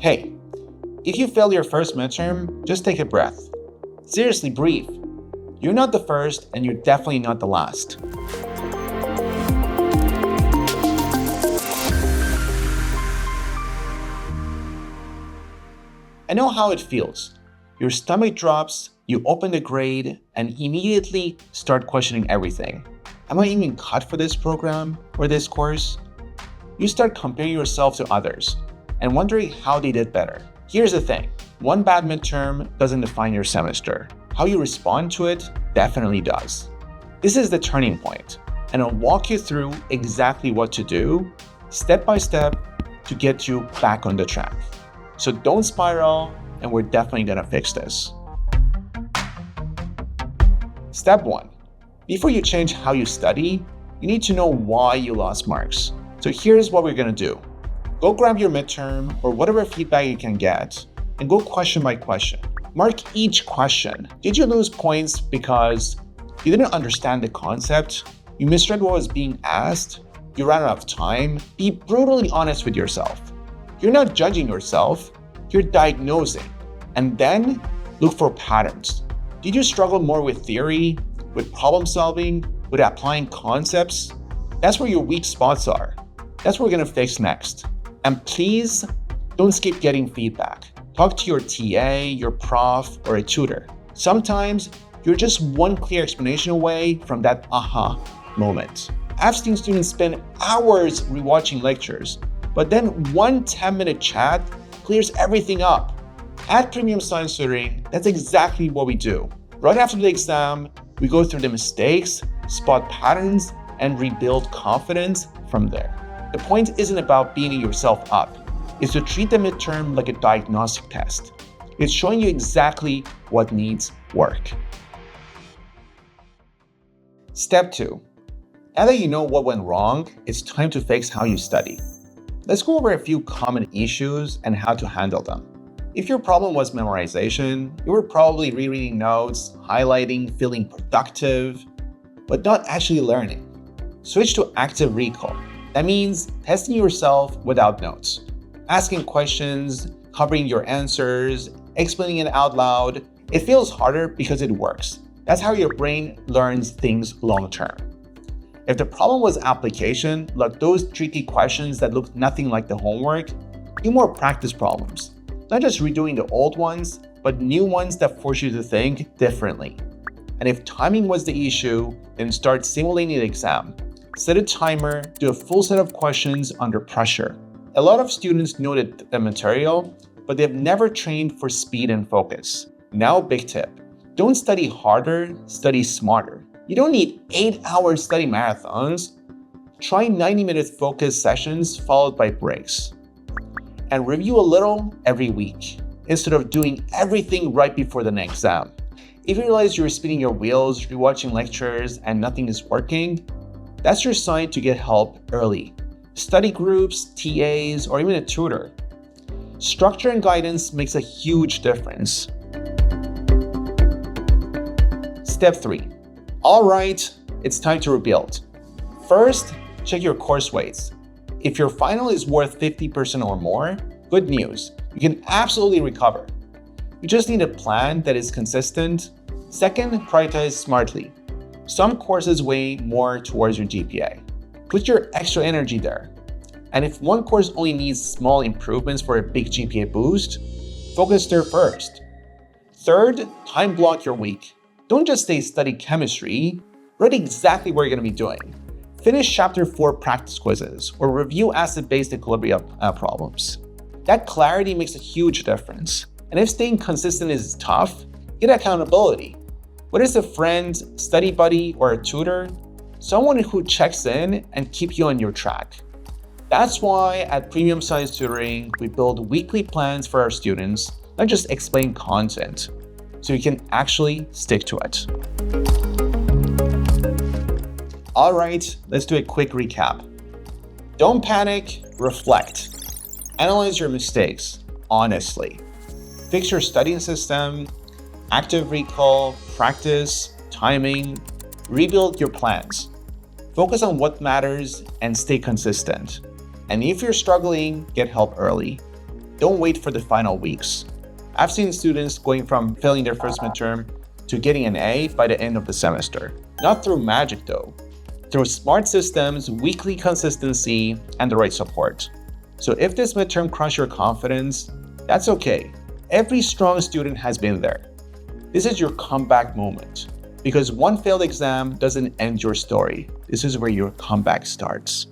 Hey, if you failed your first midterm, just take a breath. Seriously, breathe. You're not the first, and you're definitely not the last. I know how it feels. Your stomach drops, you open the grade, and immediately start questioning everything. Am I even cut for this program or this course? You start comparing yourself to others and wondering how they did better. Here's the thing, one bad midterm doesn't define your semester. How you respond to it definitely does. This is the turning point, and I'll walk you through exactly what to do, step by step, to get you back on the track. So don't spiral, and we're definitely gonna fix this. Step 1. Before you change how you study, you need to know why you lost marks. So here's what we're gonna do. Go grab your midterm or whatever feedback you can get, and go question by question. Mark each question. Did you lose points because you didn't understand the concept? You misread what was being asked? You ran out of time? Be brutally honest with yourself. You're not judging yourself, you're diagnosing. And then look for patterns. Did you struggle more with theory, with problem solving, with applying concepts? That's where your weak spots are. That's what we're gonna fix next. And please don't skip getting feedback. Talk to your TA, your prof, or a tutor. Sometimes you're just one clear explanation away from that aha moment. I've seen students spend hours rewatching lectures, but then one 10-minute chat clears everything up. At Premium Science Tutoring, that's exactly what we do. Right after the exam, we go through the mistakes, spot patterns, and rebuild confidence from there. The point isn't about beating yourself up. It's to treat the midterm like a diagnostic test. It's showing you exactly what needs work. Step 2. Now that you know what went wrong, it's time to fix how you study. Let's go over a few common issues and how to handle them. If your problem was memorization, you were probably rereading notes, highlighting, feeling productive, but not actually learning. Switch to active recall. That means testing yourself without notes. Asking questions, covering your answers, explaining it out loud. It feels harder because it works. That's how your brain learns things long term. If the problem was application, like those tricky questions that look nothing like the homework, do more practice problems. Not just redoing the old ones, but new ones that force you to think differently. And if timing was the issue, then start simulating the exam. Set a timer, do a full set of questions under pressure. A lot of students know the material, but they've never trained for speed and focus. Now, big tip. Don't study harder, study smarter. You don't need 8-hour study marathons. Try 90-minute focus sessions followed by breaks. And review a little every week, instead of doing everything right before the next exam. If you realize you're spinning your wheels, rewatching lectures, and nothing is working, that's your sign to get help early. Study groups, TAs, or even a tutor. Structure and guidance makes a huge difference. Step 3. All right, it's time to rebuild. First, check your course weights. If your final is worth 50% or more, good news, you can absolutely recover. You just need a plan that is consistent. Second, prioritize smartly. Some courses weigh more towards your GPA. Put your extra energy there. And if one course only needs small improvements for a big GPA boost, focus there first. Third, time block your week. Don't just say study chemistry, write exactly what you're going to be doing. Finish chapter 4 practice quizzes or review acid-base equilibrium problems. That clarity makes a huge difference. And if staying consistent is tough, get accountability. Whether it's a friend, study buddy, or a tutor, someone who checks in and keeps you on your track. That's why at Premium Science Tutoring, we build weekly plans for our students, not just explain content, so you can actually stick to it. All right, let's do a quick recap. Don't panic, reflect. Analyze your mistakes, honestly. Fix your studying system, active recall, practice, timing, rebuild your plans. Focus on what matters and stay consistent. And if you're struggling, get help early. Don't wait for the final weeks. I've seen students going from failing their first midterm to getting an A by the end of the semester. Not through magic though, through smart systems, weekly consistency, and the right support. So if this midterm crushed your confidence, that's okay. Every strong student has been there. This is your comeback moment, because one failed exam doesn't end your story. This is where your comeback starts.